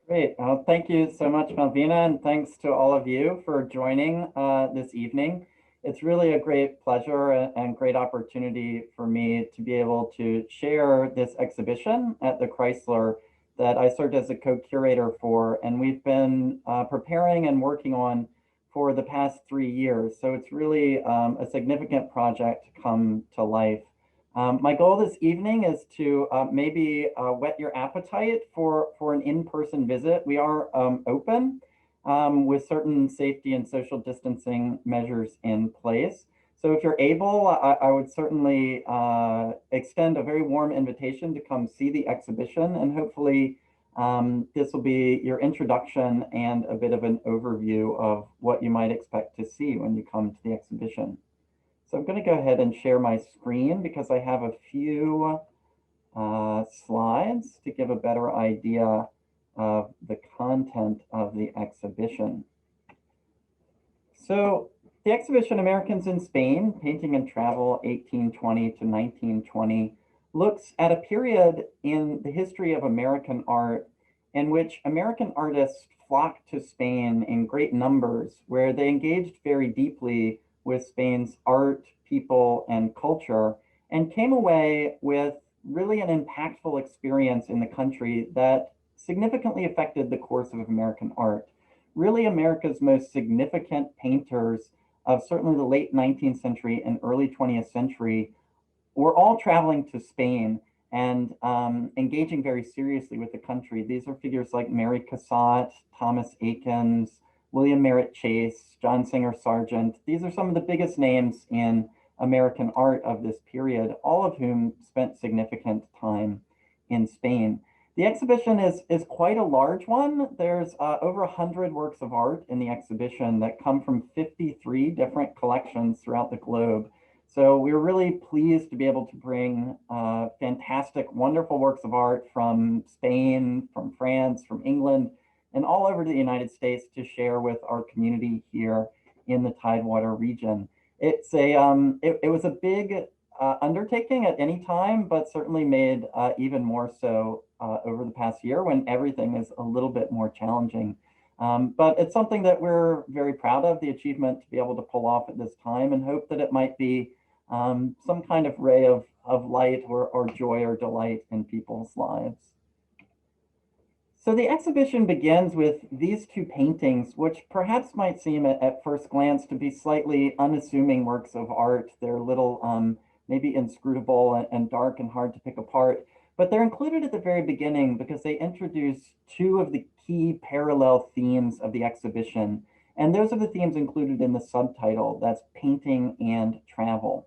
Great. Thank you so much, Malvina, and thanks to all of you for joining this evening. It's really a great pleasure and great opportunity for me to be able to share this exhibition at the Chrysler that I served as a co-curator for, and we've been preparing and working on for the past 3 years. So it's really a significant project to come to life. My goal this evening is to maybe whet your appetite for an in-person visit. We are open with certain safety and social distancing measures in place. So if you're able, I would certainly extend a very warm invitation to come see the exhibition, and hopefully this will be your introduction and a bit of an overview of what you might expect to see when you come to the exhibition. So I'm going to go ahead and share my screen because I have a few slides to give a better idea of the content of the exhibition. So the exhibition Americans in Spain, Painting and Travel 1820 to 1920 looks at a period in the history of American art in which American artists flocked to Spain in great numbers, where they engaged very deeply with Spain's art, people, and culture, and came away with really an impactful experience in the country that significantly affected the course of American art. Really, America's most significant painters of certainly the late 19th century and early 20th century were all traveling to Spain and engaging very seriously with the country. These are figures like Mary Cassatt, Thomas Eakins, William Merritt Chase, John Singer Sargent. These are some of the biggest names in American art of this period, all of whom spent significant time in Spain. The exhibition is quite a large one. There's over 100 works of art in the exhibition that come from 53 different collections throughout the globe. So we're really pleased to be able to bring fantastic, wonderful works of art from Spain, from France, from England, and all over the United States to share with our community here in the Tidewater region. It's it was a big undertaking at any time, but certainly made even more so over the past year when everything is a little bit more challenging. But it's something that we're very proud of, the achievement to be able to pull off at this time, and hope that it might be some kind of ray of light or joy or delight in people's lives. So the exhibition begins with these two paintings, which perhaps might seem at first glance to be slightly unassuming works of art. They're a little maybe inscrutable and dark and hard to pick apart, but they're included at the very beginning because they introduce two of the key parallel themes of the exhibition. And those are the themes included in the subtitle, that's painting and travel.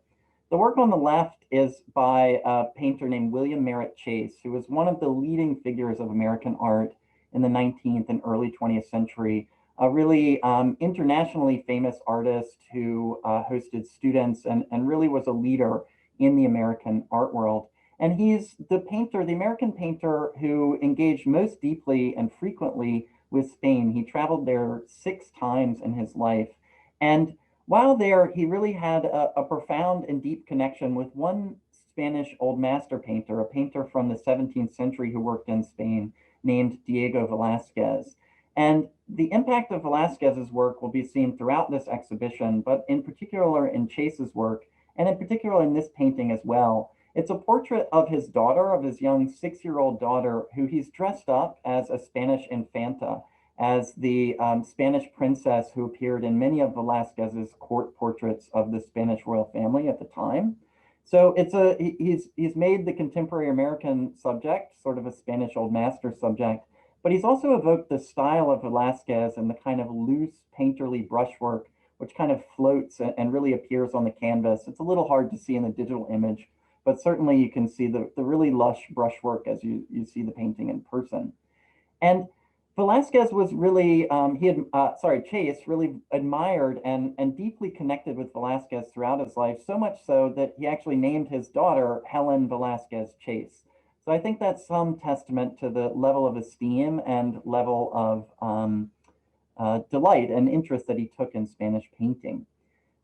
The work on the left is by a painter named William Merritt Chase, who was one of the leading figures of American art in the 19th and early 20th century, a really internationally famous artist who hosted students and really was a leader in the American art world. And he's the painter, the American painter who engaged most deeply and frequently with Spain. He traveled there 6 times in his life. And while there, he really had a profound and deep connection with one Spanish old master painter, a painter from the 17th century who worked in Spain named Diego Velasquez. And the impact of Velasquez's work will be seen throughout this exhibition, but in particular in Chase's work, and in particular in this painting as well. It's a portrait of his daughter, of his young 6-year-old daughter, who he's dressed up as a Spanish infanta, as the Spanish princess who appeared in many of Velasquez's court portraits of the Spanish royal family at the time. So he's made the contemporary American subject sort of a Spanish old master subject, but he's also evoked the style of Velasquez and the kind of loose painterly brushwork, which kind of floats and really appears on the canvas. It's a little hard to see in the digital image, but certainly you can see the really lush brushwork as you see the painting in person. And Velasquez was really, Chase really admired and deeply connected with Velasquez throughout his life, so much so that he actually named his daughter Helen Velasquez Chase. So I think that's some testament to the level of esteem and level of delight and interest that he took in Spanish painting.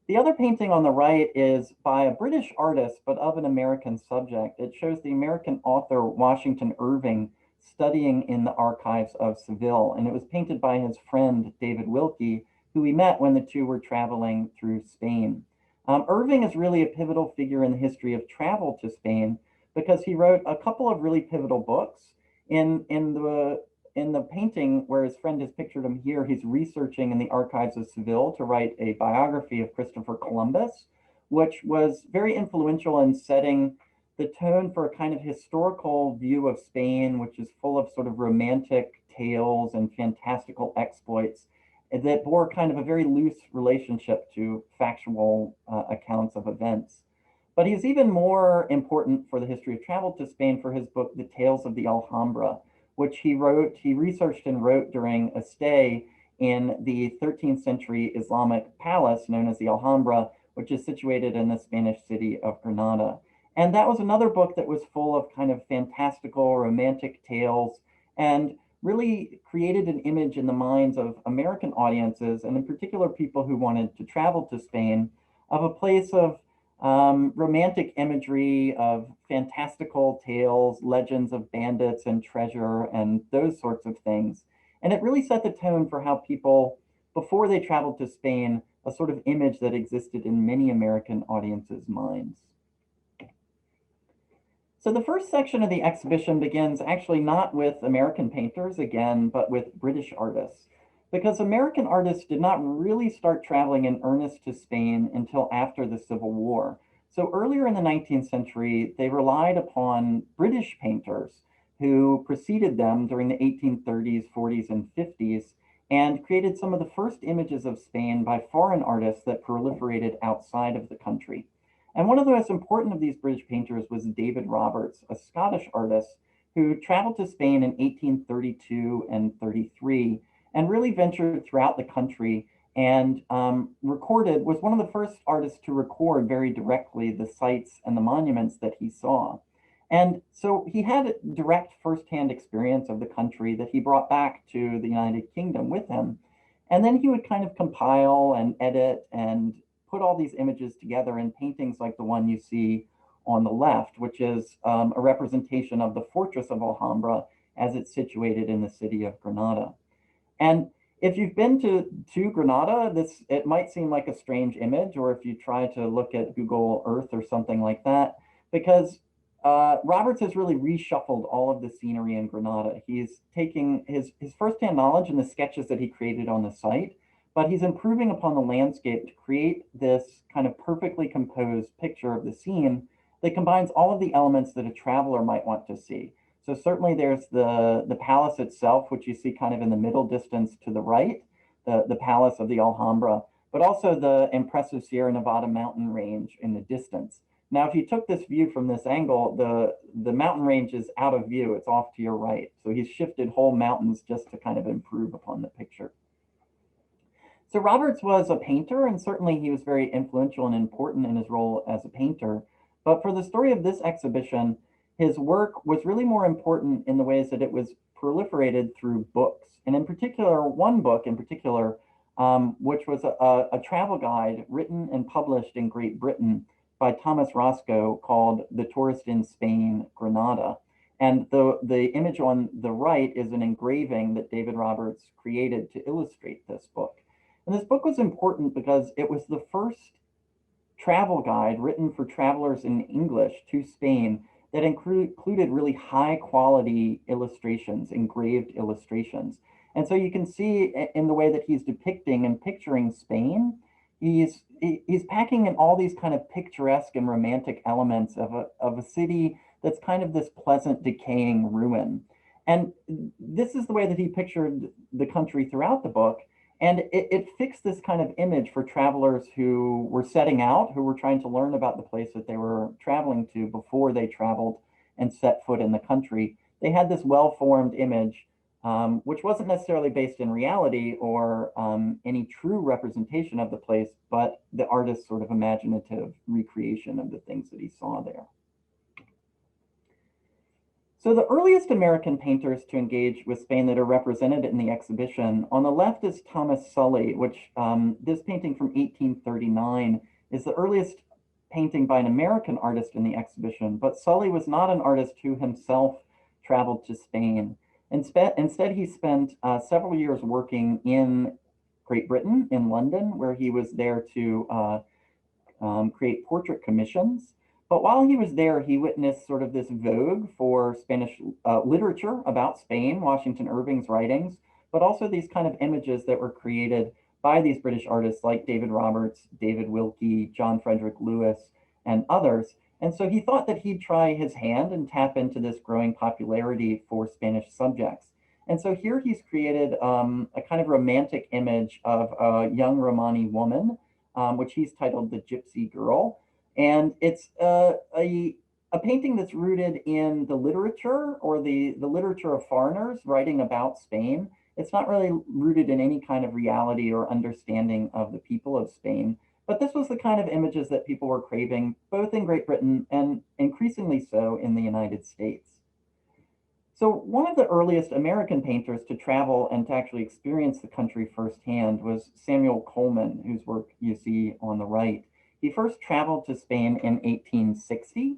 The other painting on the right is by a British artist, but of an American subject. It shows the American author Washington Irving studying in the archives of Seville, and it was painted by his friend David Wilkie, who we met when the two were traveling through Spain. Irving is really a pivotal figure in the history of travel to Spain because he wrote a couple of really pivotal books. In the painting where his friend has pictured him here, he's researching in the archives of Seville to write a biography of Christopher Columbus, which was very influential in setting the tone for a kind of historical view of Spain, which is full of sort of romantic tales and fantastical exploits that bore kind of a very loose relationship to factual accounts of events. But he's even more important for the history of travel to Spain for his book, The Tales of the Alhambra, which he researched and wrote during a stay in the 13th century Islamic palace known as the Alhambra, which is situated in the Spanish city of Granada. And that was another book that was full of kind of fantastical, romantic tales and really created an image in the minds of American audiences, and in particular people who wanted to travel to Spain, of a place of romantic imagery, of fantastical tales, legends of bandits and treasure, and those sorts of things. And it really set the tone for how people, before they traveled to Spain, a sort of image that existed in many American audiences' minds. So the first section of the exhibition begins actually not with American painters again, but with British artists, because American artists did not really start traveling in earnest to Spain until after the Civil War. So earlier in the 19th century, they relied upon British painters who preceded them during the 1830s, 40s, and 50s, and created some of the first images of Spain by foreign artists that proliferated outside of the country. And one of the most important of these British painters was David Roberts, a Scottish artist who traveled to Spain in 1832 and 33 and really ventured throughout the country and was one of the first artists to record very directly the sites and the monuments that he saw. And so he had direct firsthand experience of the country that he brought back to the United Kingdom with him. And then he would kind of compile and edit and put all these images together in paintings like the one you see on the left, which is a representation of the fortress of Alhambra as it's situated in the city of Granada. And if you've been to Granada, it might seem like a strange image, or if you try to look at Google Earth or something like that, because Roberts has really reshuffled all of the scenery in Granada. He's taking his firsthand knowledge and the sketches that he created on the site, but he's improving upon the landscape to create this kind of perfectly composed picture of the scene that combines all of the elements that a traveler might want to see. So certainly there's the palace itself, which you see kind of in the middle distance to the right, the palace of the Alhambra, but also the impressive Sierra Nevada mountain range in the distance. Now, if you took this view from this angle, the mountain range is out of view. It's off to your right. So he's shifted whole mountains just to kind of improve upon the picture. So Roberts was a painter, and certainly he was very influential and important in his role as a painter. But for the story of this exhibition, his work was really more important in the ways that it was proliferated through books. And in particular, one book in particular, which was a travel guide written and published in Great Britain by Thomas Roscoe called The Tourist in Spain, Granada. And the image on the right is an engraving that David Roberts created to illustrate this book. And this book was important because it was the first travel guide written for travelers in English to Spain that included really high quality illustrations, engraved illustrations. And so you can see in the way that he's depicting and picturing Spain, he's packing in all these kind of picturesque and romantic elements of a city that's kind of this pleasant decaying ruin. And this is the way that he pictured the country throughout the book. And it fixed this kind of image for travelers who were setting out, who were trying to learn about the place that they were traveling to before they traveled and set foot in the country. They had this well-formed image, which wasn't necessarily based in reality or any true representation of the place, but the artist's sort of imaginative recreation of the things that he saw there. So the earliest American painters to engage with Spain that are represented in the exhibition, on the left is Thomas Sully, which this painting from 1839 is the earliest painting by an American artist in the exhibition. But Sully was not an artist who himself traveled to Spain. Instead, he spent several years working in Great Britain, in London, where he was there to create portrait commissions. But while he was there, he witnessed sort of this vogue for Spanish literature about Spain, Washington Irving's writings, but also these kind of images that were created by these British artists like David Roberts, David Wilkie, John Frederick Lewis, and others. And so he thought that he'd try his hand and tap into this growing popularity for Spanish subjects. And so here he's created a kind of romantic image of a young Romani woman, which he's titled The Gypsy Girl. And it's a painting that's rooted in the literature or the literature of foreigners writing about Spain. It's not really rooted in any kind of reality or understanding of the people of Spain. But this was the kind of images that people were craving, both in Great Britain and increasingly so in the United States. So one of the earliest American painters to travel and to actually experience the country firsthand was Samuel Coleman, whose work you see on the right. He first traveled to Spain in 1860,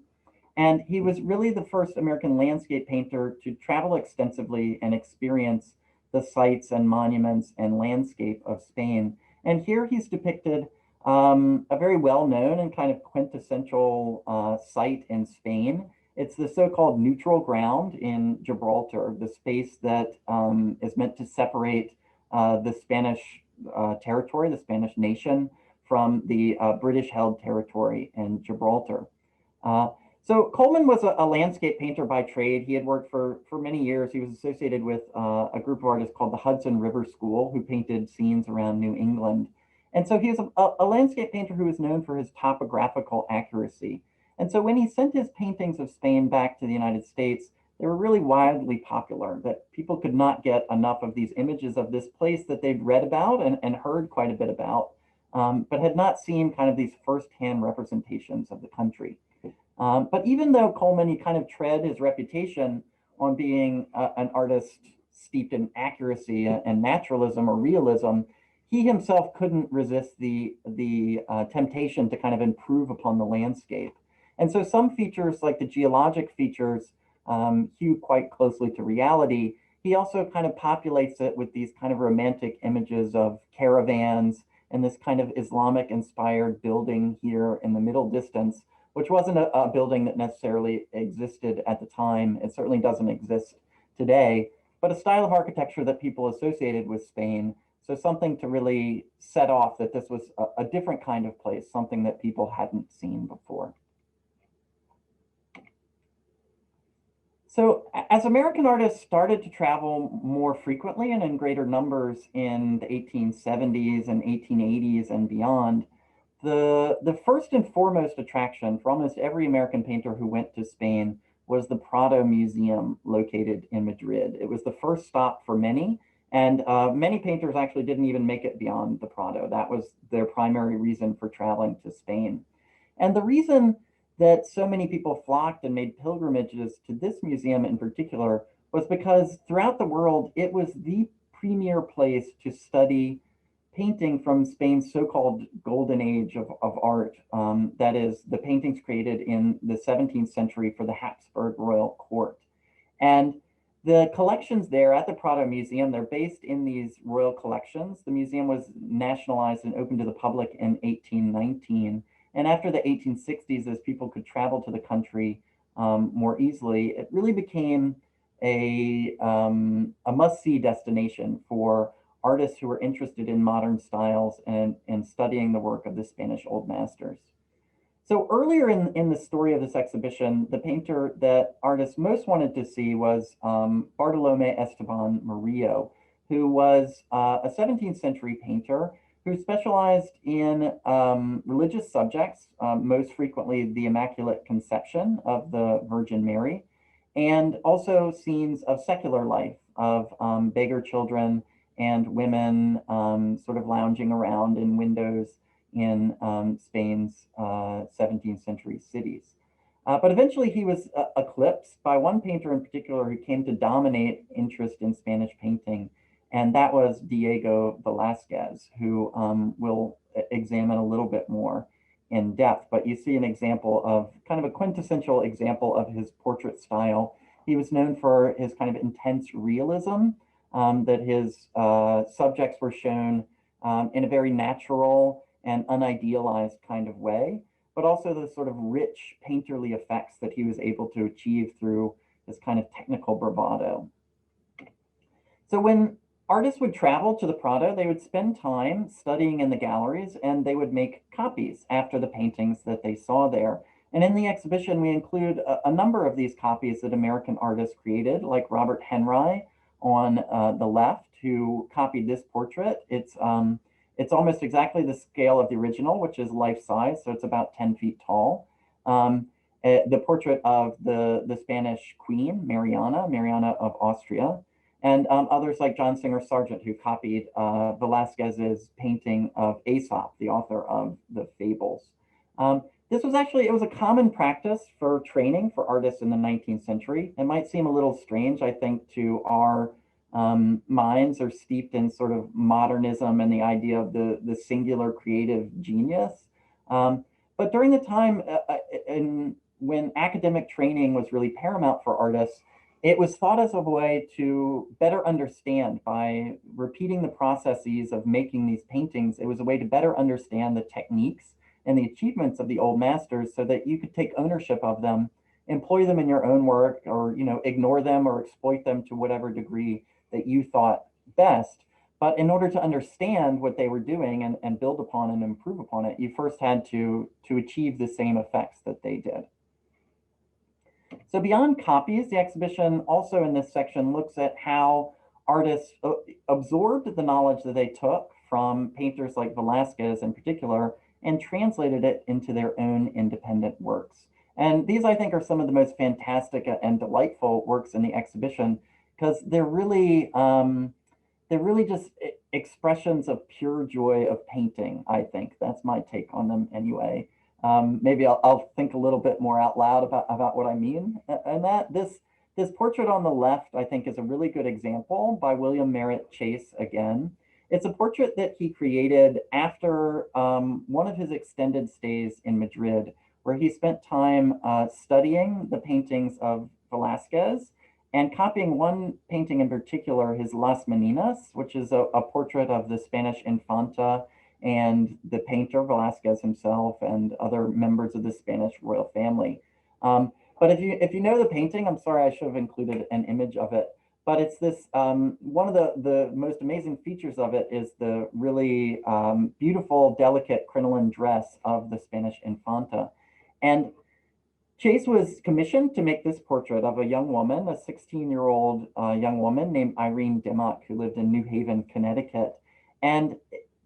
and he was really the first American landscape painter to travel extensively and experience the sites and monuments and landscape of Spain. And here he's depicted a very well-known and kind of quintessential site in Spain. It's the so-called neutral ground in Gibraltar, the space that is meant to separate the Spanish territory, the Spanish nation, from the British-held territory in Gibraltar. So Coleman was a landscape painter by trade. He had worked for many years. He was associated with a group of artists called the Hudson River School, who painted scenes around New England. And so he was a landscape painter who was known for his topographical accuracy. And so when he sent his paintings of Spain back to the United States, they were really wildly popular, that people could not get enough of these images of this place that they'd read about and heard quite a bit about, but had not seen kind of these firsthand representations of the country. But even though Coleman, he kind of tread his reputation on being an artist steeped in accuracy and naturalism or realism, he himself couldn't resist the temptation to kind of improve upon the landscape. And so some features, like the geologic features, hew quite closely to reality. He also kind of populates it with these kind of romantic images of caravans and this kind of Islamic-inspired building here in the middle distance, which wasn't a building that necessarily existed at the time. It certainly doesn't exist today, but a style of architecture that people associated with Spain. So something to really set off that this was a different kind of place, something that people hadn't seen before. So as American artists started to travel more frequently and in greater numbers in the 1870s and 1880s and beyond, the first and foremost attraction for almost every American painter who went to Spain was the Prado Museum located in Madrid. It was the first stop for many, and many painters actually didn't even make it beyond the Prado. That was their primary reason for traveling to Spain. And the reason that so many people flocked and made pilgrimages to this museum in particular was because throughout the world, it was the premier place to study painting from Spain's so-called golden age of art. That is, the paintings created in the 17th century for the Habsburg royal court. And the collections there at the Prado Museum, they're based in these royal collections. The museum was nationalized and opened to the public in 1819. And after the 1860s, as people could travel to the country more easily, it really became a must-see destination for artists who were interested in modern styles and studying the work of the Spanish Old Masters. So earlier in the story of this exhibition, the painter that artists most wanted to see was Bartolomé Esteban Murillo, who was a 17th century painter who specialized in religious subjects, most frequently the Immaculate Conception of the Virgin Mary, and also scenes of secular life, of beggar children and women sort of lounging around in windows in Spain's 17th century cities. But eventually he was eclipsed by one painter in particular who came to dominate interest in Spanish painting, and that was Diego Velasquez, who we'll examine a little bit more in depth. But you see an example of kind of a quintessential example of his portrait style He was known for his kind of intense realism, that his subjects were shown in a very natural and unidealized kind of way, but also the sort of rich painterly effects that he was able to achieve through this kind of technical bravado. So when artists would travel to the Prado, they would spend time studying in the galleries and they would make copies after the paintings that they saw there. And in the exhibition, we include a number of these copies that American artists created, like Robert Henry on the left, who copied this portrait. It's almost exactly the scale of the original, which is life size, so it's about 10 feet tall. The portrait of the Spanish queen, Mariana of Austria, and others like John Singer Sargent, who copied Velasquez's painting of Aesop, the author of the Fables. This was actually, it was a common practice for training for artists in the 19th century. It might seem a little strange, I think, to our minds are steeped in sort of modernism and the idea of the singular creative genius. But during the time when academic training was really paramount for artists, it was thought as a way to better understand by repeating the processes of making these paintings. It was a way to better understand the techniques and the achievements of the old masters so that you could take ownership of them, employ them in your own work, or ignore them or exploit them to whatever degree that you thought best. But in order to understand what they were doing and build upon and improve upon it, you first had to achieve the same effects that they did. So beyond copies, the exhibition also in this section looks at how artists absorbed the knowledge that they took from painters like Velasquez in particular and translated it into their own independent works. And these, I think, are some of the most fantastic and delightful works in the exhibition because they're really just expressions of pure joy of painting, I think. That's my take on them anyway. Maybe I'll think a little bit more out loud about what I mean. And that this portrait on the left, I think, is a really good example by William Merritt Chase again. It's a portrait that he created after one of his extended stays in Madrid, where he spent time studying the paintings of Velasquez and copying one painting in particular, his Las Meninas, which is a portrait of the Spanish Infanta and the painter Velasquez himself and other members of the Spanish royal family. But if you know the painting, I'm sorry, I should have included an image of it. But it's this, one of the most amazing features of it is the really beautiful, delicate crinoline dress of the Spanish Infanta. And Chase was commissioned to make this portrait of a young woman, a 16-year-old young woman named Irene Dimmock, who lived in New Haven, Connecticut. And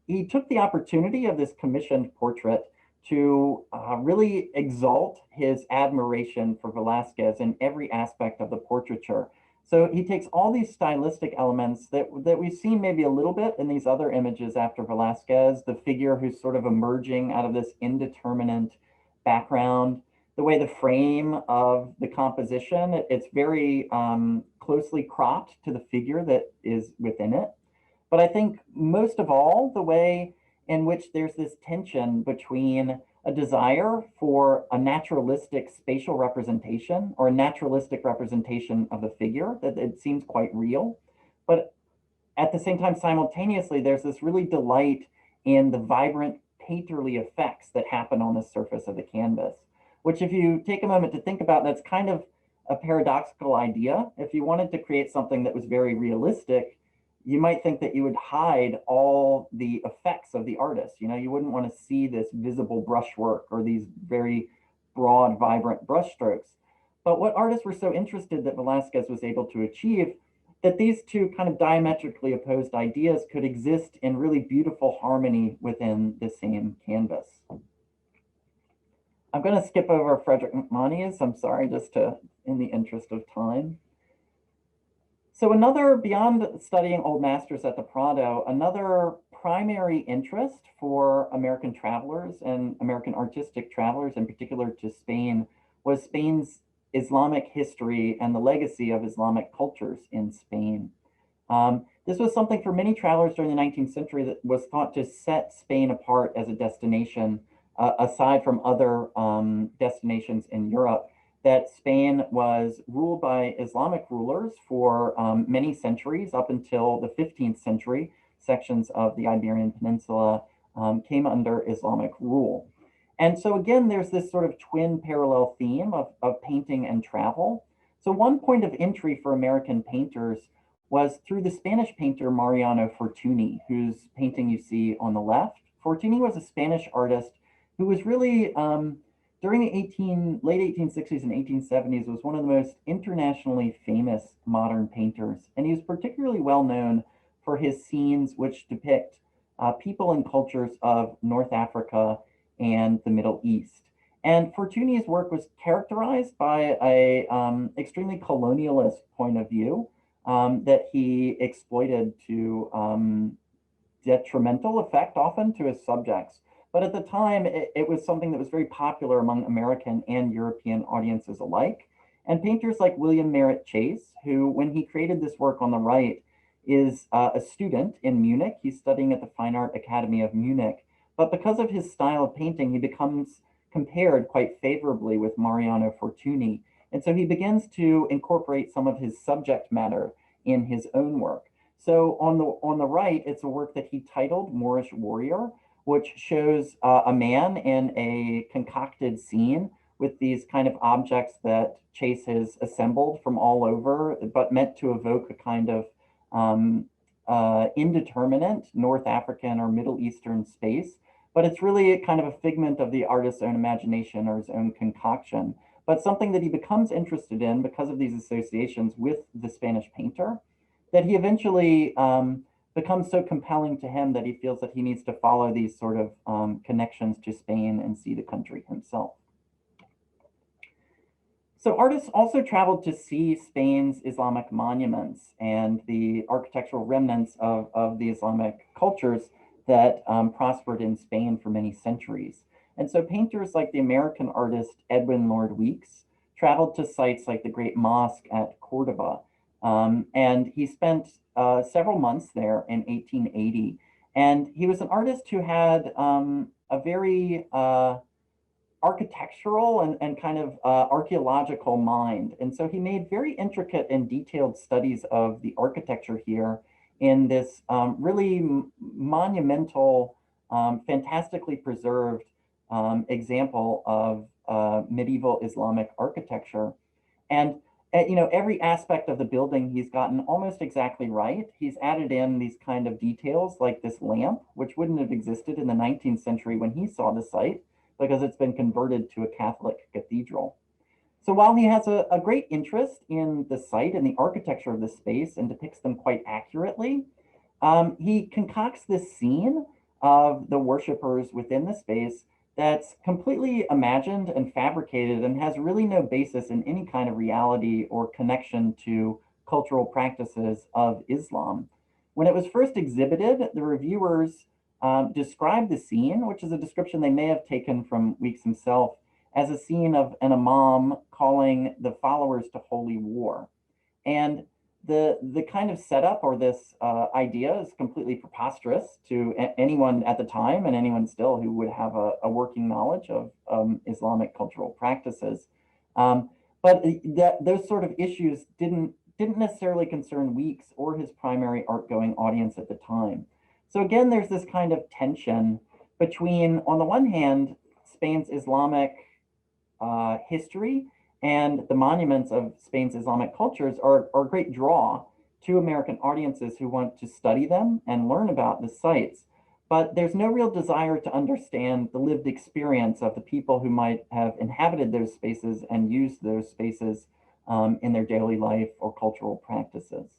he took the opportunity of this commissioned portrait to really exalt his admiration for Velasquez in every aspect of the portraiture. So he takes all these stylistic elements that we've seen maybe a little bit in these other images after Velasquez, the figure who's sort of emerging out of this indeterminate background, the way the frame of the composition, it's very closely cropped to the figure that is within it. But I think most of all, the way in which there's this tension between a desire for a naturalistic spatial representation or a naturalistic representation of the figure, that it seems quite real. But at the same time, simultaneously, there's this really delight in the vibrant painterly effects that happen on the surface of the canvas, which if you take a moment to think about, that's kind of a paradoxical idea. If you wanted to create something that was very realistic, you might think that you would hide all the effects of the artist. You wouldn't want to see this visible brushwork or these very broad, vibrant brushstrokes. But what artists were so interested that Velasquez was able to achieve, that these two kind of diametrically opposed ideas could exist in really beautiful harmony within the same canvas. I'm going to skip over Frederick McMonnies. I'm sorry, just in the interest of time. So beyond studying old masters at the Prado, another primary interest for American travelers and American artistic travelers, in particular to Spain, was Spain's Islamic history and the legacy of Islamic cultures in Spain. This was something for many travelers during the 19th century that was thought to set Spain apart as a destination, aside from other destinations in Europe, that Spain was ruled by Islamic rulers for many centuries up until the 15th century. Sections of the Iberian Peninsula came under Islamic rule. And so again, there's this sort of twin parallel theme of painting and travel. So one point of entry for American painters was through the Spanish painter Mariano Fortuny, whose painting you see on the left. Fortuny was a Spanish artist who was really, during the late 1860s and 1870s, was one of the most internationally famous modern painters. And he was particularly well known for his scenes which depict people and cultures of North Africa and the Middle East. And Fortuny's work was characterized by a extremely colonialist point of view that he exploited to detrimental effect often to his subjects. But at the time, it was something that was very popular among American and European audiences alike. And painters like William Merritt Chase, who, when he created this work on the right, is a student in Munich. He's studying at the Fine Art Academy of Munich. But because of his style of painting, he becomes compared quite favorably with Mariano Fortuny. And so he begins to incorporate some of his subject matter in his own work. So on the right, it's a work that he titled Moorish Warrior, which shows a man in a concocted scene with these kind of objects that Chase has assembled from all over, but meant to evoke a kind of indeterminate North African or Middle Eastern space. But it's really a kind of a figment of the artist's own imagination or his own concoction, but something that he becomes interested in because of these associations with the Spanish painter, that he eventually becomes so compelling to him that he feels that he needs to follow these sort of connections to Spain and see the country himself. So artists also traveled to see Spain's Islamic monuments and the architectural remnants of the Islamic cultures that prospered in Spain for many centuries. And so painters like the American artist Edwin Lord Weeks traveled to sites like the Great Mosque at Cordoba. And he spent several months there in 1880. And he was an artist who had a very architectural and kind of archaeological mind. And so he made very intricate and detailed studies of the architecture here in this really monumental, fantastically preserved example of medieval Islamic architecture. And every aspect of the building he's gotten almost exactly right. He's added in these kind of details like this lamp, which wouldn't have existed in the 19th century when he saw the site, because it's been converted to a Catholic cathedral. So while he has a great interest in the site and the architecture of the space and depicts them quite accurately, he concocts this scene of the worshipers within the space that's completely imagined and fabricated and has really no basis in any kind of reality or connection to cultural practices of Islam. When it was first exhibited, the reviewers described the scene, which is a description they may have taken from Weeks himself, as a scene of an imam calling the followers to holy war. And the kind of setup or this idea is completely preposterous to anyone at the time and anyone still who would have a working knowledge of Islamic cultural practices. But those sort of issues didn't necessarily concern Weeks or his primary art-going audience at the time. So again, there's this kind of tension between, on the one hand, Spain's Islamic history and the monuments of Spain's Islamic cultures are a great draw to American audiences who want to study them and learn about the sites. But there's no real desire to understand the lived experience of the people who might have inhabited those spaces and used those spaces in their daily life or cultural practices.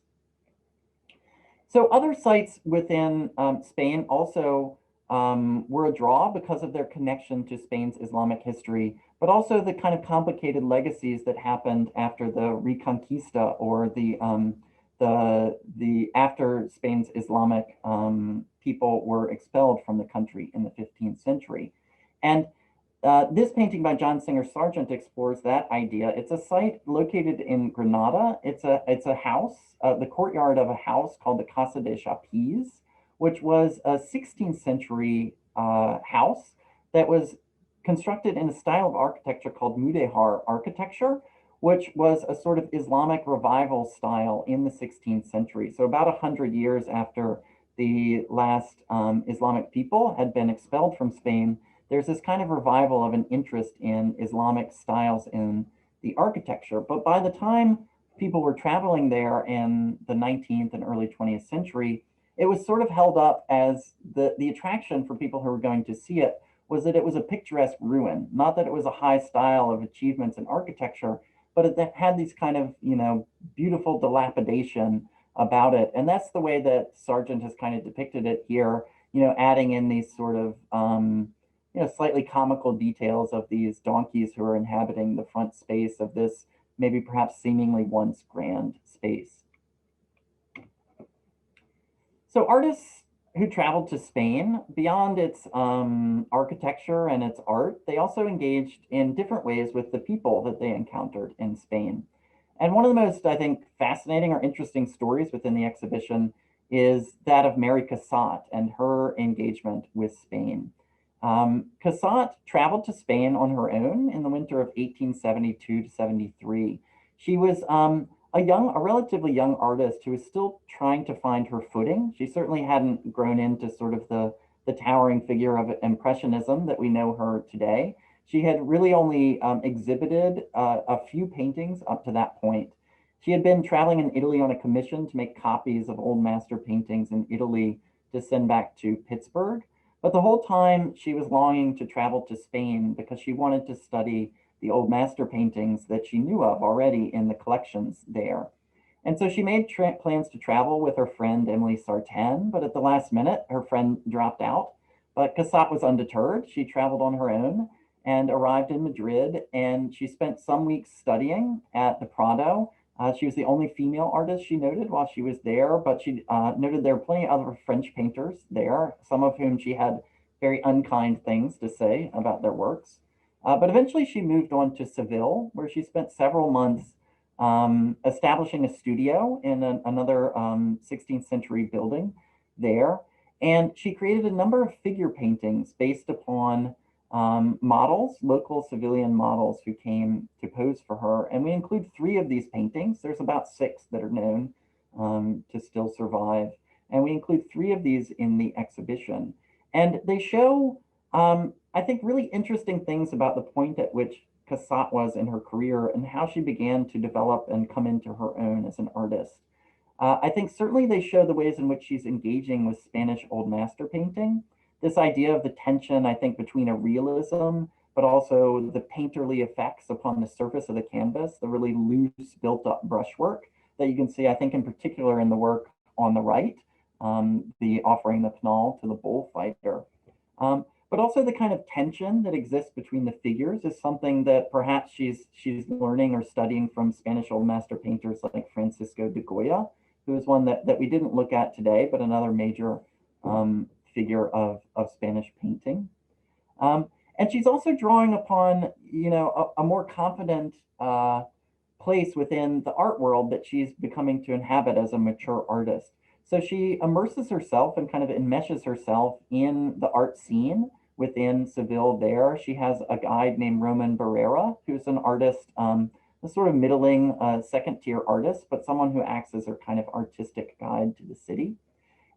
So other sites within Spain also were a draw because of their connection to Spain's Islamic history, but also the kind of complicated legacies that happened after the Reconquista or the after Spain's Islamic people were expelled from the country in the 15th century. And this painting by John Singer Sargent explores that idea. It's a site located in Granada. It's a house, the courtyard of a house called the Casa de Chapis, which was a 16th century house that was constructed in a style of architecture called Mudehar architecture, which was a sort of Islamic revival style in the 16th century. So about 100 years after the last Islamic people had been expelled from Spain, there's this kind of revival of an interest in Islamic styles in the architecture. But by the time people were traveling there in the 19th and early 20th century, it was sort of held up as the attraction for people who were going to see it was that it was a picturesque ruin, not that it was a high style of achievements in architecture, but it had these kind of, beautiful dilapidation about it. And that's the way that Sargent has kind of depicted it here, adding in these sort of, slightly comical details of these donkeys who are inhabiting the front space of this maybe perhaps seemingly once grand space. So artists who traveled to Spain, beyond its architecture and its art, they also engaged in different ways with the people that they encountered in Spain. And one of the most, I think, fascinating or interesting stories within the exhibition is that of Mary Cassatt and her engagement with Spain. Cassatt traveled to Spain on her own in the winter of 1872 to 73. She was a relatively young artist who was still trying to find her footing. She certainly hadn't grown into sort of the towering figure of Impressionism that we know her today. She had really only exhibited a few paintings up to that point. She had been traveling in Italy on a commission to make copies of old master paintings in Italy to send back to Pittsburgh. But the whole time she was longing to travel to Spain because she wanted to study the old master paintings that she knew of already in the collections there. And so she made plans to travel with her friend Emily Sartain, but at the last minute, her friend dropped out. But Cassatt was undeterred. She traveled on her own and arrived in Madrid, and she spent some weeks studying at the Prado. She was the only female artist she noted while she was there, but she noted there were plenty of other French painters there, some of whom she had very unkind things to say about their works. But eventually she moved on to Seville, where she spent several months establishing a studio in another 16th century building there. And she created a number of figure paintings based upon models, local civilian models who came to pose for her. And we include 3 of these paintings. There's about 6 that are known to still survive. And we include 3 of these in the exhibition. And they show, I think, really interesting things about the point at which Cassatt was in her career and how she began to develop and come into her own as an artist. I think certainly they show the ways in which she's engaging with Spanish Old Master painting. This idea of the tension, I think, between a realism, but also the painterly effects upon the surface of the canvas, the really loose, built-up brushwork that you can see, I think, in particular in the work on the right, the offering the pnal to the bullfighter. But also the kind of tension that exists between the figures is something that perhaps she's learning or studying from Spanish Old Master painters like Francisco de Goya, who is one that we didn't look at today, but another major figure of Spanish painting. And she's also drawing upon, a more confident place within the art world that she's becoming to inhabit as a mature artist. So she immerses herself and kind of enmeshes herself in the art scene within Seville there. She has a guide named Roman Barrera, who's an artist, a sort of middling second-tier artist, but someone who acts as her kind of artistic guide to the city.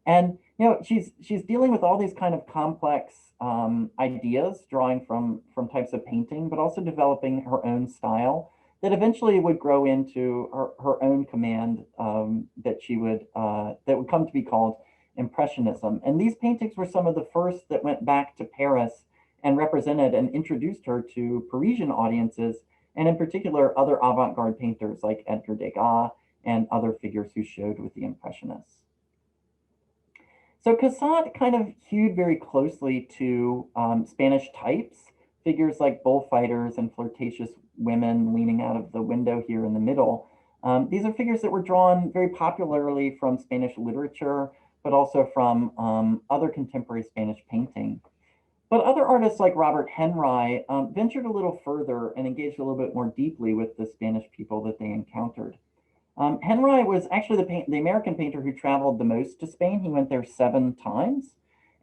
And she's dealing with all these kind of complex ideas, drawing from types of painting, but also developing her own style that eventually would grow into her own command that would come to be called Impressionism. And these paintings were some of the first that went back to Paris and represented and introduced her to Parisian audiences, and in particular other avant-garde painters like Edgar Degas and other figures who showed with the Impressionists. So Cassatt kind of hewed very closely to Spanish types, figures like bullfighters and flirtatious women leaning out of the window here in the middle. These are figures that were drawn very popularly from Spanish literature, but also from other contemporary Spanish painting. But other artists like Robert Henry ventured a little further and engaged a little bit more deeply with the Spanish people that they encountered. Henry was actually the American painter who traveled the most to Spain. He went there 7 times.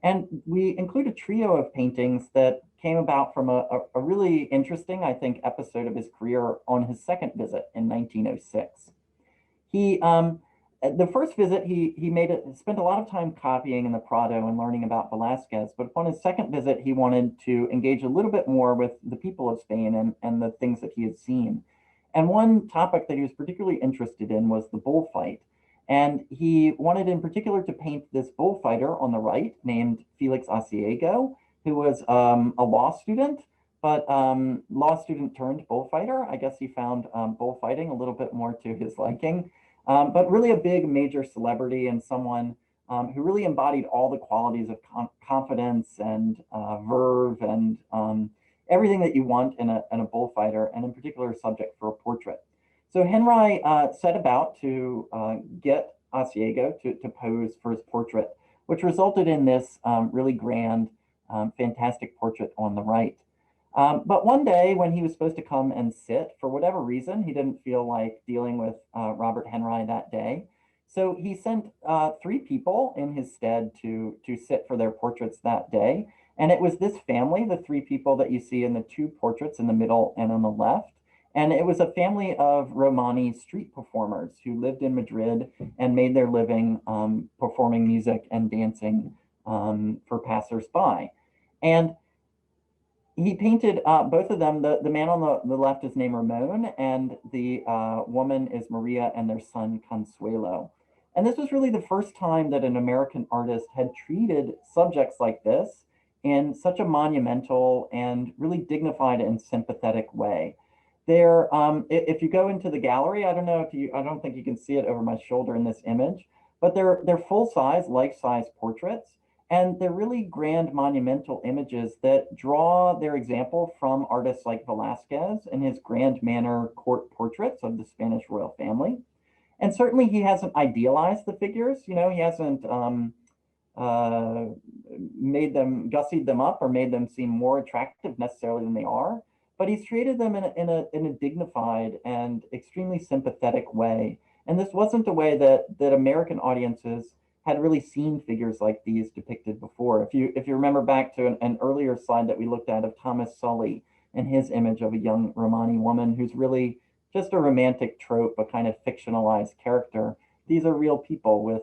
And we include a trio of paintings that came about from a really interesting, I think, episode of his career on his second visit in 1906. He, the first visit, he spent a lot of time copying in the Prado and learning about Velasquez, but upon his second visit, he wanted to engage a little bit more with the people of Spain and the things that he had seen. And one topic that he was particularly interested in was the bullfight. And he wanted in particular to paint this bullfighter on the right named Felix Asiego, who was a law student, but law student turned bullfighter. I guess he found bullfighting a little bit more to his liking, but really a big major celebrity and someone who really embodied all the qualities of confidence and verve and everything that you want in a bullfighter, and in particular a subject for a portrait. So Henry set about to get Asiego to pose for his portrait, which resulted in this really grand, fantastic portrait on the right. But one day when he was supposed to come and sit, for whatever reason, he didn't feel like dealing with Robert Henry that day. So he sent 3 people in his stead to sit for their portraits that day. And it was this family, the 3 people that you see in the 2 portraits in the middle and on the left. And it was a family of Romani street performers who lived in Madrid and made their living performing music and dancing for passersby. And he painted both of them. The man on the left is named Ramon, and the woman is Maria, and their son Consuelo. And this was really the first time that an American artist had treated subjects like this in such a monumental and really dignified and sympathetic way. There, if you go into the gallery, I don't think you can see it over my shoulder in this image, but they're full-size, life-size portraits. And they're really grand monumental images that draw their example from artists like Velasquez and his grand manner court portraits of the Spanish royal family. And certainly he hasn't idealized the figures. You know, he hasn't gussied them up or made them seem more attractive necessarily than they are. But he's treated them in a dignified and extremely sympathetic way. And this wasn't a way that American audiences had really seen figures like these depicted before. If you remember back to an earlier slide that we looked at of Thomas Sully and his image of a young Romani woman who's really just a romantic trope, a kind of fictionalized character, these are real people with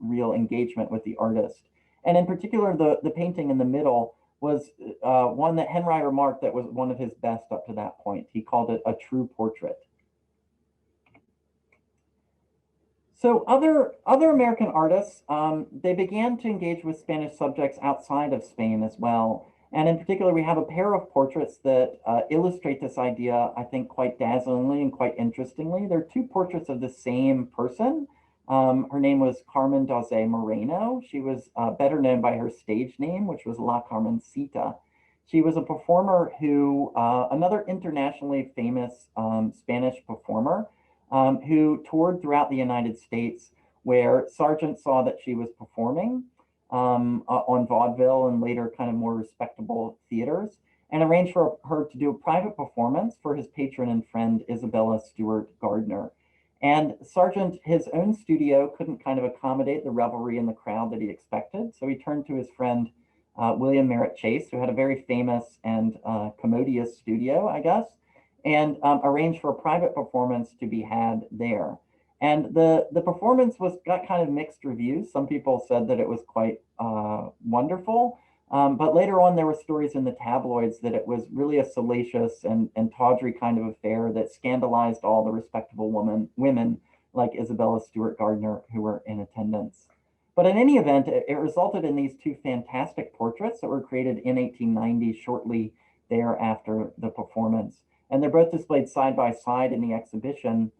real engagement with the artist. And in particular, the painting in the middle was one that Henry remarked that was one of his best up to that point. He called it a true portrait. So other American artists, they began to engage with Spanish subjects outside of Spain as well. And in particular, we have a pair of portraits that illustrate this idea, I think, quite dazzlingly and quite interestingly. They're 2 portraits of the same person. Her name was Carmen Daze Moreno. She was better known by her stage name, which was La Carmencita. She was a performer who, another internationally famous Spanish performer, who toured throughout the United States, where Sargent saw that she was performing on vaudeville and later kind of more respectable theaters, and arranged for her to do a private performance for his patron and friend, Isabella Stewart Gardner. And Sargent, his own studio, couldn't kind of accommodate the revelry in the crowd that he expected, so he turned to his friend, William Merritt Chase, who had a very famous and commodious studio, I guess, and arranged for a private performance to be had there. And the performance got kind of mixed reviews. Some people said that it was quite wonderful, but later on there were stories in the tabloids that it was really a salacious and tawdry kind of affair that scandalized all the respectable women like Isabella Stewart Gardner who were in attendance. But in any event, it resulted in these 2 fantastic portraits that were created in 1890, shortly thereafter the performance. And they're both displayed side by side in the exhibition.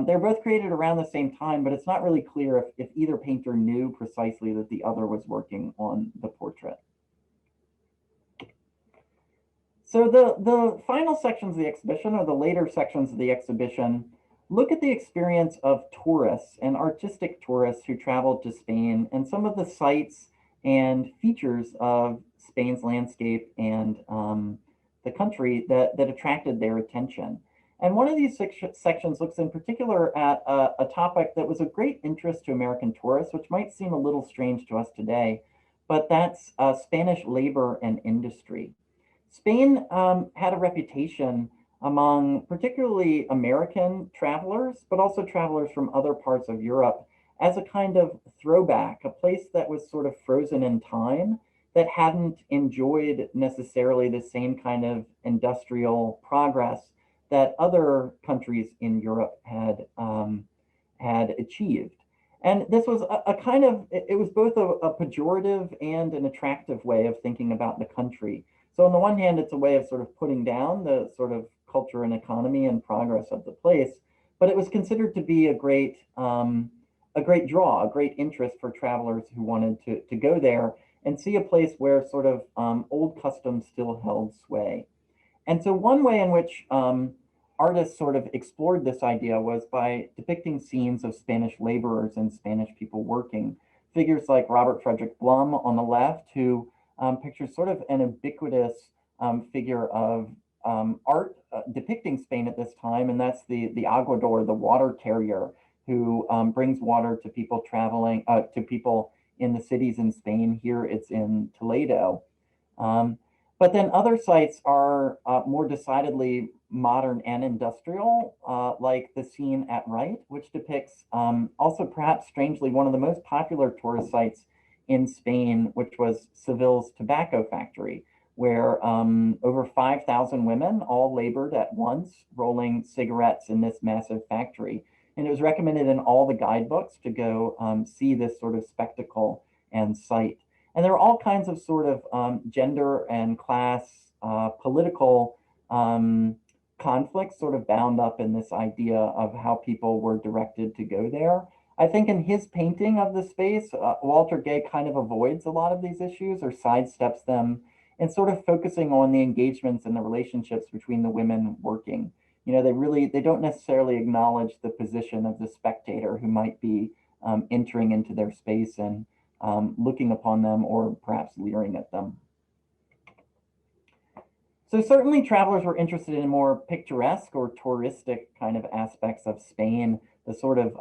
They're both created around the same time, but it's not really clear if either painter knew precisely that the other was working on the portrait. So the final sections of the exhibition, or the later sections of the exhibition, look at the experience of tourists and artistic tourists who traveled to Spain and some of the sights and features of Spain's landscape and the country that attracted their attention. And one of these sections looks in particular at a topic that was of great interest to American tourists, which might seem a little strange to us today, but that's Spanish labor and industry. Spain had a reputation among particularly American travelers, but also travelers from other parts of Europe as a kind of throwback, a place that was sort of frozen in time, that hadn't enjoyed necessarily the same kind of industrial progress that other countries in Europe had achieved. And this was a kind of, it was both a pejorative and an attractive way of thinking about the country. So on the one hand, it's a way of sort of putting down the sort of culture and economy and progress of the place, but it was considered to be a great draw, a great interest for travelers who wanted to go there and see a place where sort of old customs still held sway. And so one way in which artists sort of explored this idea was by depicting scenes of Spanish laborers and Spanish people working. Figures like Robert Frederick Blum on the left, who pictures sort of an ubiquitous figure of art depicting Spain at this time, and that's the aguador, the water carrier, who brings water to people traveling, to people in the cities in Spain. Here it's in Toledo. Um, but then other sites are more decidedly modern and industrial, like the scene at right, which depicts also perhaps strangely one of the most popular tourist sites in Spain, which was Seville's tobacco factory, where over 5,000 women all labored at once, rolling cigarettes in this massive factory. And it was recommended in all the guidebooks to go see this sort of spectacle and sight. And there are all kinds of sort of gender and class, political conflicts sort of bound up in this idea of how people were directed to go there. I think in his painting of the space, Walter Gay kind of avoids a lot of these issues or sidesteps them and sort of focusing on the engagements and the relationships between the women working. You know, they don't necessarily acknowledge the position of the spectator who might be entering into their space and looking upon them or perhaps leering at them. So certainly travelers were interested in more picturesque or touristic kind of aspects of Spain, the sort of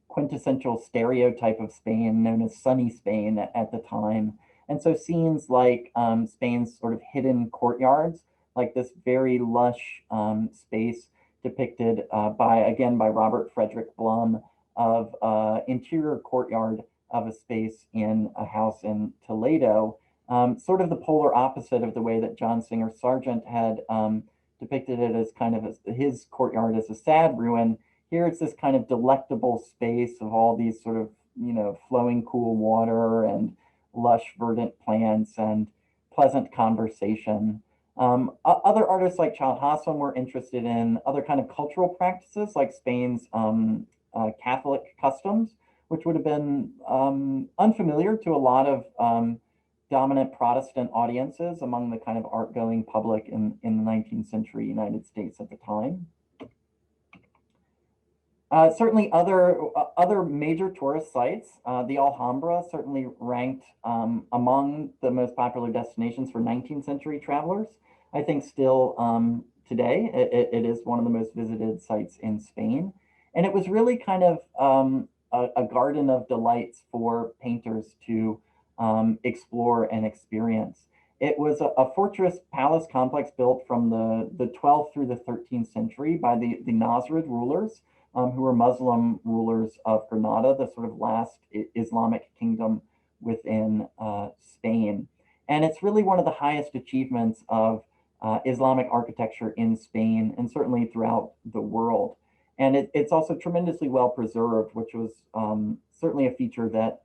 quintessential stereotype of Spain known as sunny Spain at the time. And so scenes like Spain's sort of hidden courtyards, like this very lush space depicted by Robert Frederick Blum of interior courtyard of a space in a house in Toledo, sort of the polar opposite of the way that John Singer Sargent had depicted it as kind of his courtyard as a sad ruin. Here it's this kind of delectable space of all these sort of, you know, flowing cool water and lush verdant plants and pleasant conversation. Other artists like Child Hassan were interested in other kind of cultural practices like Spain's Catholic customs, which would have been unfamiliar to a lot of dominant Protestant audiences among the kind of art-going public in the 19th century United States at the time. Certainly other major tourist sites, the Alhambra certainly ranked among the most popular destinations for 19th century travelers. I think still today it is one of the most visited sites in Spain. And it was really kind of a garden of delights for painters to explore and experience. It was a fortress palace complex built from the 12th through the 13th century by the Nasrid rulers, who were Muslim rulers of Granada, the sort of last Islamic kingdom within Spain. And it's really one of the highest achievements of Islamic architecture in Spain and certainly throughout the world. And it's also tremendously well preserved, which was certainly a feature that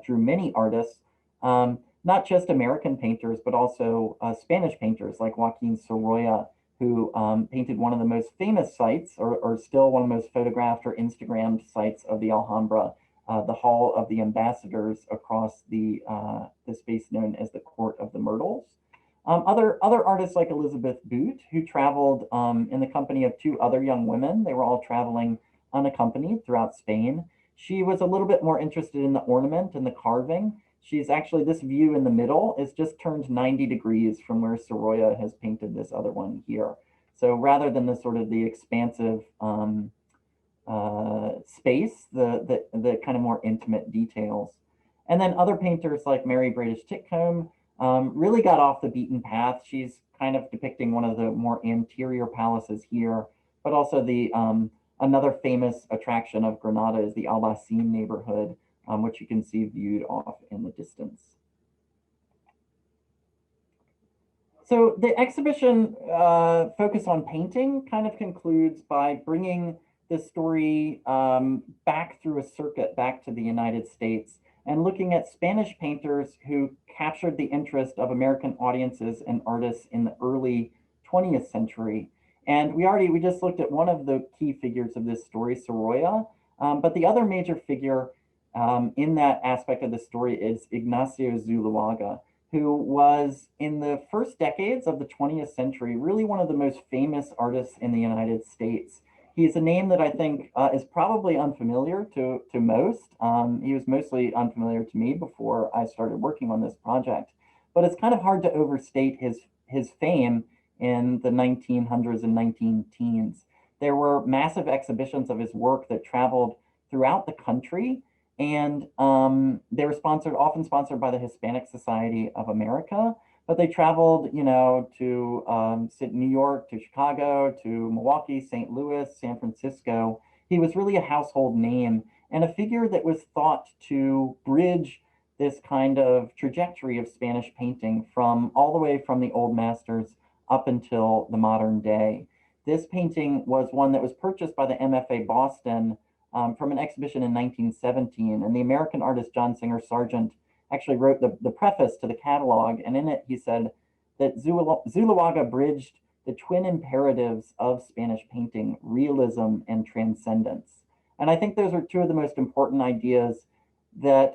drew many artists, not just American painters, but also Spanish painters like Joaquin Sorolla, who painted one of the most famous sites, or still one of the most photographed or Instagrammed sites of the Alhambra, the Hall of the Ambassadors across the space known as the Court of the Myrtles. Other artists like Elizabeth Boot, who traveled in the company of two other young women. They were all traveling unaccompanied throughout Spain. She was a little bit more interested in the ornament and the carving. She's actually, this view in the middle is just turned 90 degrees from where Sorolla has painted this other one here. So rather than the sort of the expansive space, the kind of more intimate details. And then other painters like Mary Bradish Titcomb really got off the beaten path. She's kind of depicting one of the more anterior palaces here, but also the another famous attraction of Granada is the Alhambra neighborhood, which you can see viewed off in the distance. So the exhibition focus on painting kind of concludes by bringing the story back through a circuit back to the United States and looking at Spanish painters who captured the interest of American audiences and artists in the early 20th century. And we just looked at one of the key figures of this story, Sorolla, but the other major figure in that aspect of the story is Ignacio Zuluaga, who was in the first decades of the 20th century, really one of the most famous artists in the United States. He's a name that I think is probably unfamiliar to most. He was mostly unfamiliar to me before I started working on this project. But it's kind of hard to overstate his fame in the 1900s and 19 teens. There were massive exhibitions of his work that traveled throughout the country, and they were often sponsored by the Hispanic Society of America. But they traveled, to New York, to Chicago, to Milwaukee, St. Louis, San Francisco. He was really a household name and a figure that was thought to bridge this kind of trajectory of Spanish painting from all the way from the old masters up until the modern day. This painting was one that was purchased by the MFA Boston from an exhibition in 1917, and the American artist John Singer Sargent actually wrote the preface to the catalog, and in it he said that Zuluaga bridged the twin imperatives of Spanish painting, realism and transcendence. And I think those are two of the most important ideas that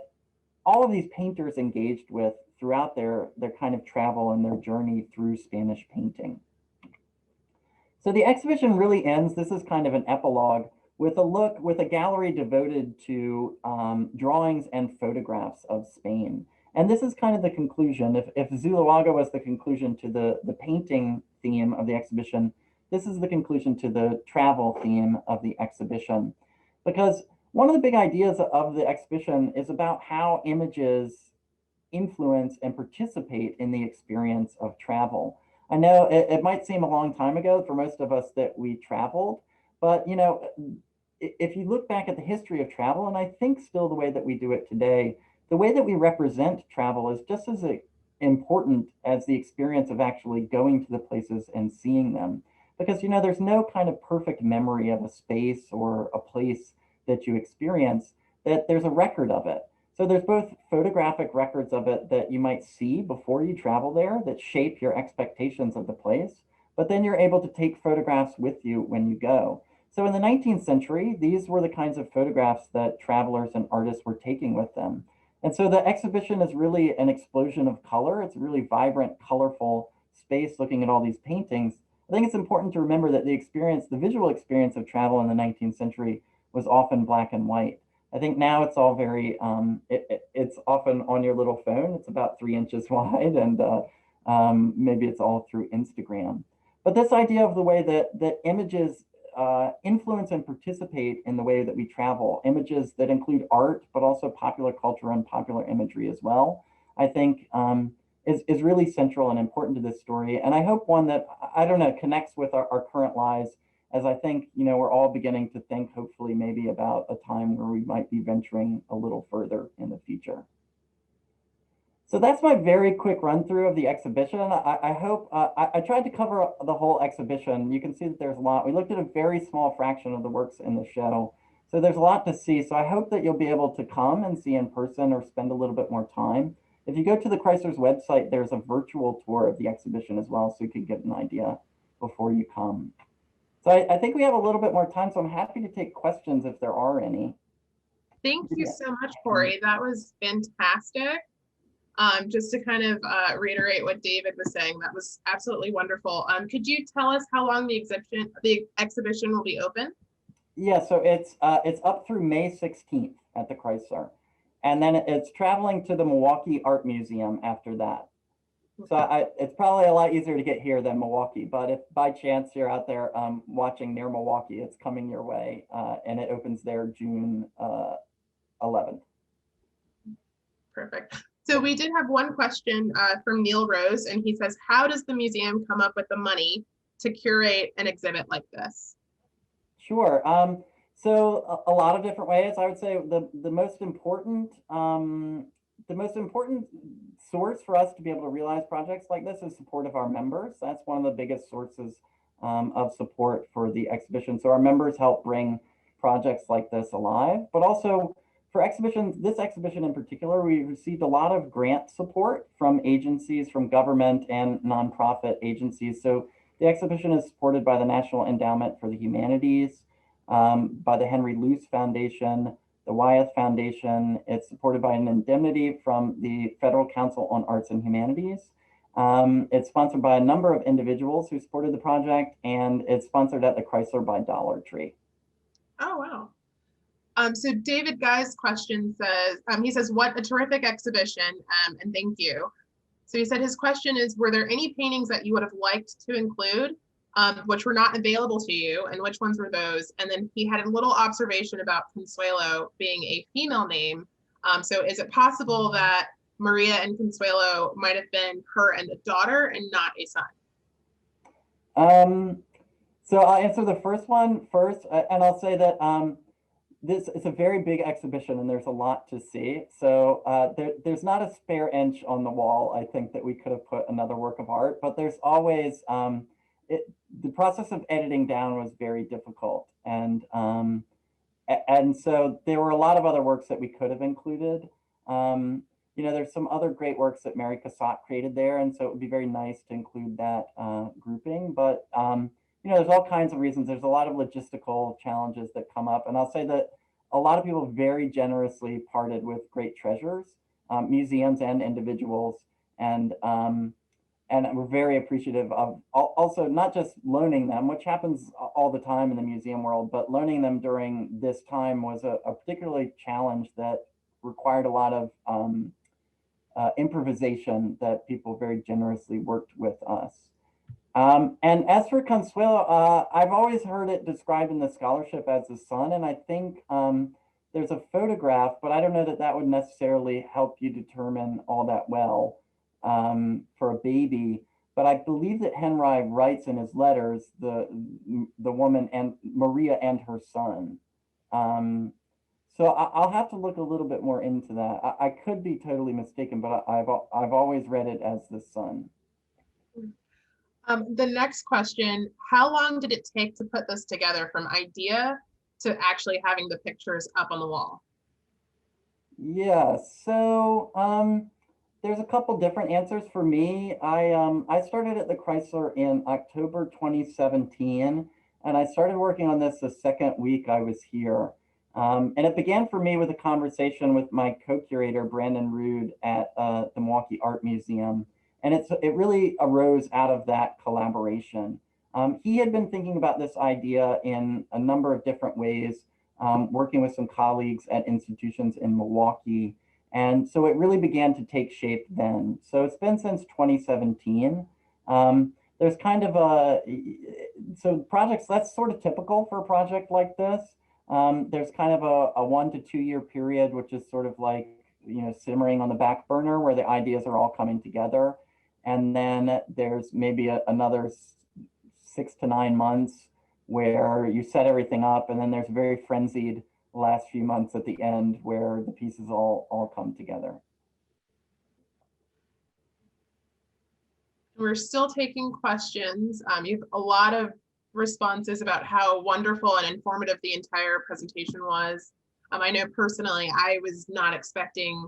all of these painters engaged with throughout their kind of travel and their journey through Spanish painting. So the exhibition really ends, this is kind of an epilogue, with a gallery devoted to drawings and photographs of Spain. And this is kind of the conclusion. If Zuluaga was the conclusion to the painting theme of the exhibition, this is the conclusion to the travel theme of the exhibition. Because one of the big ideas of the exhibition is about how images influence and participate in the experience of travel. I know it might seem a long time ago for most of us that we traveled, but if you look back at the history of travel, and I think still the way that we do it today, the way that we represent travel is just as important as the experience of actually going to the places and seeing them. Because, there's no kind of perfect memory of a space or a place that you experience, that there's a record of it. So there's both photographic records of it that you might see before you travel there that shape your expectations of the place, but then you're able to take photographs with you when you go. So in the 19th century, these were the kinds of photographs that travelers and artists were taking with them. And so the exhibition is really an explosion of color. It's a really vibrant, colorful space looking at all these paintings. I think it's important to remember that the visual experience of travel in the 19th century was often black and white. I think now it's all very, it's often on your little phone. It's about 3 inches wide, and maybe it's all through Instagram. But this idea of the way that images influence and participate in the way that we travel, images that include art, but also popular culture and popular imagery as well, I think is really central and important to this story. And I hope one that, I don't know, connects with our current lives, as I think, we're all beginning to think, hopefully, maybe about a time where we might be venturing a little further in the future. So that's my very quick run through of the exhibition. I hope, I tried to cover the whole exhibition. You can see that there's a lot. We looked at a very small fraction of the works in the show. So there's a lot to see. So I hope that you'll be able to come and see in person or spend a little bit more time. If you go to the Chrysler's website, there's a virtual tour of the exhibition as well, so you can get an idea before you come. So I think we have a little bit more time, so I'm happy to take questions if there are any. Thank you so much, Corey. That was fantastic. Just to kind of reiterate what David was saying, that was absolutely wonderful. Could you tell us how long the exhibition will be open? Yeah, so it's up through May 16th at the Chrysler, and then it's traveling to the Milwaukee Art Museum after that. So it's probably a lot easier to get here than Milwaukee, but if by chance you're out there watching near Milwaukee, it's coming your way, and it opens there June 11th. Perfect. So we did have one question from Neil Rose, and he says, how does the museum come up with the money to curate an exhibit like this? Sure. So a lot of different ways. I would say the most important source for us to be able to realize projects like this is support of our members. That's one of the biggest sources of support for the exhibition. So our members help bring projects like this alive, but also for exhibitions, this exhibition in particular, we received a lot of grant support from agencies, from government and nonprofit agencies. So the exhibition is supported by the National Endowment for the Humanities, by the Henry Luce Foundation, the Wyeth Foundation. It's supported by an indemnity from the Federal Council on Arts and Humanities. It's sponsored by a number of individuals who supported the project, and it's sponsored at the Chrysler by Dollar Tree. Oh, wow. So David Guy's question says, he says, what a terrific exhibition, and thank you. So he said his question is, were there any paintings that you would have liked to include, which were not available to you, and which ones were those? And then he had a little observation about Consuelo being a female name. So is it possible that Maria and Consuelo might have been her and a daughter and not a son? So I'll answer the first one first, and I'll say that this is a very big exhibition and there's a lot to see. So there's not a spare inch on the wall, I think, that we could have put another work of art, but there's always, the process of editing down was very difficult. And so there were a lot of other works that we could have included. There's some other great works that Mary Cassatt created there, and so it would be very nice to include that grouping. But there's all kinds of reasons. There's a lot of logistical challenges that come up, and I'll say that a lot of people very generously parted with great treasures, museums and individuals, and we're very appreciative of also not just loaning them, which happens all the time in the museum world, but loaning them during this time was a particularly challenge that required a lot of improvisation that people very generously worked with us. And as for Consuelo, I've always heard it described in the scholarship as a son, and I think there's a photograph, but I don't know that that would necessarily help you determine all that well for a baby. But I believe that Henry writes in his letters the woman and Maria and her son. So I'll have to look a little bit more into that. I could be totally mistaken, but I've always read it as the son. The next question, how long did it take to put this together from idea to actually having the pictures up on the wall? Yeah, so there's a couple different answers for me. I started at the Chrysler in October 2017, and I started working on this the second week I was here. And it began for me with a conversation with my co-curator, Brandon Rood, at the Milwaukee Art Museum. And it really arose out of that collaboration. He had been thinking about this idea in a number of different ways, working with some colleagues at institutions in Milwaukee. And so it really began to take shape then. So it's been since 2017. There's kind of so projects, that's sort of typical for a project like this. There's kind of a 1 to 2 year period, which is sort of like, simmering on the back burner where the ideas are all coming together. And then there's maybe another 6 to 9 months where you set everything up, and then there's very frenzied last few months at the end where the pieces all come together. We're still taking questions. You have a lot of responses about how wonderful and informative the entire presentation was. I know personally, I was not expecting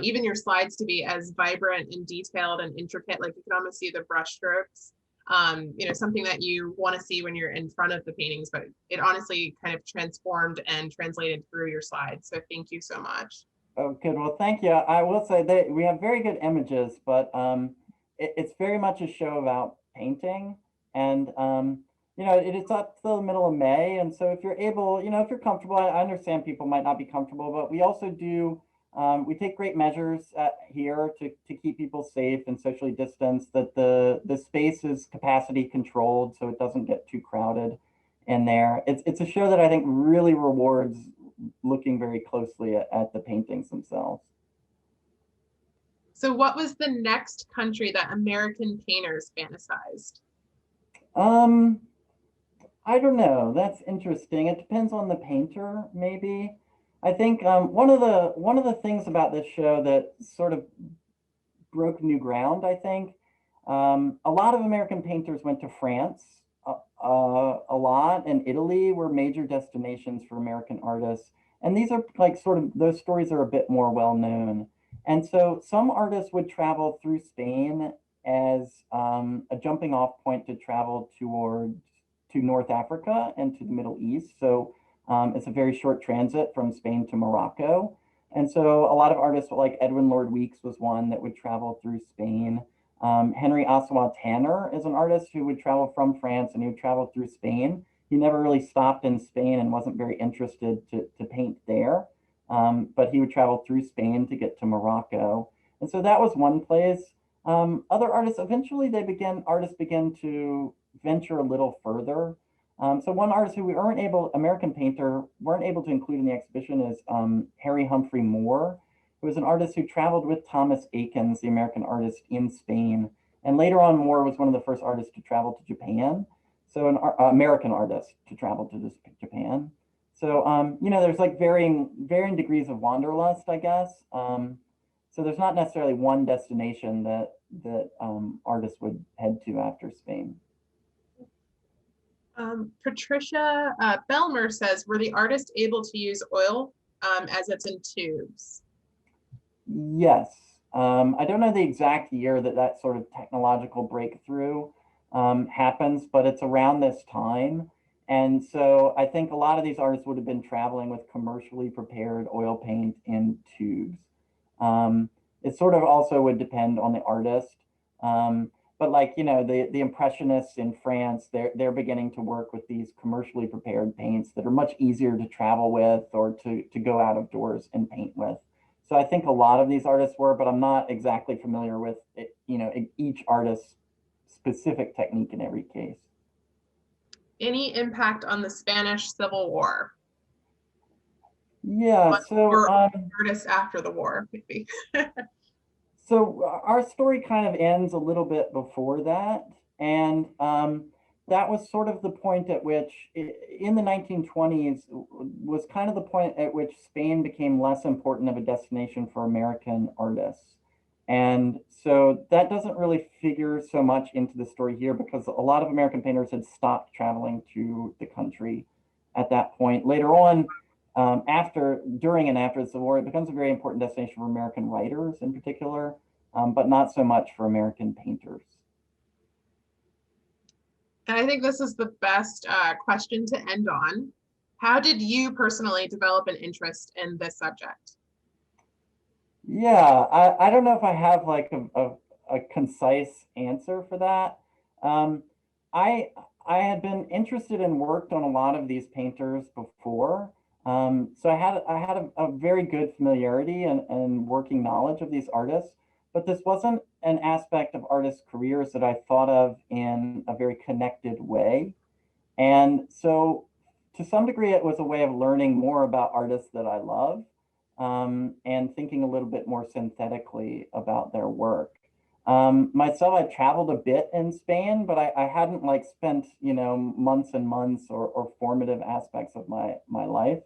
even your slides to be as vibrant and detailed and intricate. Like you can almost see the brush strokes, something that you want to see when you're in front of the paintings, but it honestly kind of transformed and translated through your slides. So thank you so much. Oh, good. Well, thank you. I will say that we have very good images, but it's very much a show about painting. And it's up to the middle of May. And so if you're able, if you're comfortable, I understand people might not be comfortable, but we also do, we take great measures here to keep people safe and socially distanced, that the space is capacity controlled so it doesn't get too crowded in there. It's a show that I think really rewards looking very closely at the paintings themselves. So what was the next country that American painters fantasized? I don't know. That's interesting. It depends on the painter, maybe. I think one of the things about this show that sort of broke new ground, I think, a lot of American painters went to France, a lot, and Italy were major destinations for American artists. And these are like sort of those stories are a bit more well known. And so some artists would travel through Spain as a jumping off point to travel to North Africa and to the Middle East. So it's a very short transit from Spain to Morocco. And so a lot of artists like Edwin Lord Weeks was one that would travel through Spain. Henry Ossawa Tanner is an artist who would travel from France and he would travel through Spain. He never really stopped in Spain and wasn't very interested to paint there. But he would travel through Spain to get to Morocco. And so that was one place. Other artists, eventually artists began to venture a little further. So one artist who American painter, weren't able to include in the exhibition is Harry Humphrey Moore, who was an artist who traveled with Thomas Eakins, the American artist, in Spain. And later on, Moore was one of the first artists to travel to Japan. So an American artist to travel to Japan. So, there's like varying degrees of wanderlust, I guess. So there's not necessarily one destination that artists would head to after Spain. Patricia Belmer says, were the artists able to use oil as it's in tubes? Yes. I don't know the exact year that sort of technological breakthrough happens, but it's around this time. And so I think a lot of these artists would have been traveling with commercially prepared oil paint in tubes. It sort of also would depend on the artist. But like, the Impressionists in France, they're beginning to work with these commercially prepared paints that are much easier to travel with or to go out of doors and paint with. So I think a lot of these artists were, but I'm not exactly familiar with each artist's specific technique in every case. Any impact on the Spanish Civil War? Yeah, so artists after the war, maybe. So our story kind of ends a little bit before that. And that was sort of the point at which, in the 1920s, was kind of the point at which Spain became less important of a destination for American artists. And so that doesn't really figure so much into the story here because a lot of American painters had stopped traveling to the country at that point. Later on, during and after the Civil War, it becomes a very important destination for American writers in particular, but not so much for American painters. And I think this is the best question to end on. How did you personally develop an interest in this subject? Yeah, I don't know if I have like a concise answer for that. I had been interested and worked on a lot of these painters before. So I had a very good familiarity and working knowledge of these artists, but this wasn't an aspect of artists' careers that I thought of in a very connected way. And so to some degree, it was a way of learning more about artists that I love, and thinking a little bit more synthetically about their work. Myself, I traveled a bit in Spain, but I hadn't like spent, months and months or formative aspects of my life.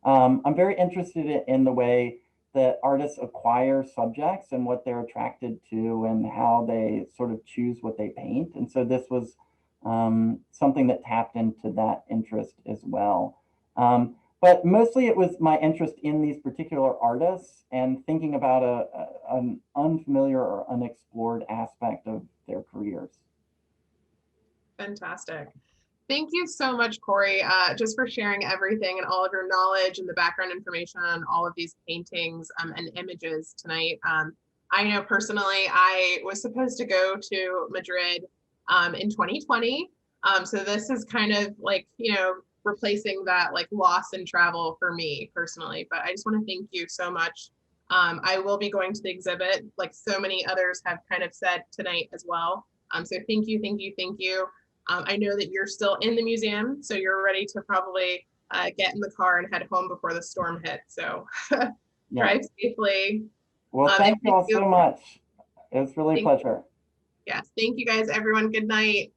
I'm very interested in the way that artists acquire subjects and what they're attracted to and how they sort of choose what they paint. And so this was something that tapped into that interest as well. But mostly it was my interest in these particular artists and thinking about an unfamiliar or unexplored aspect of their careers. Fantastic. Thank you so much, Corey, just for sharing everything and all of your knowledge and the background information on all of these paintings and images tonight. I know personally, I was supposed to go to Madrid in 2020. So this is kind of like, replacing that like loss in travel for me personally, but I just want to thank you so much. I will be going to the exhibit like so many others have kind of said tonight as well. So thank you, thank you, thank you. I know that you're still in the museum, so you're ready to probably get in the car and head home before the storm hits. So drive safely. Well, thank you all so much. It was really a Thank- pleasure. Yes, thank you guys, everyone. Good night.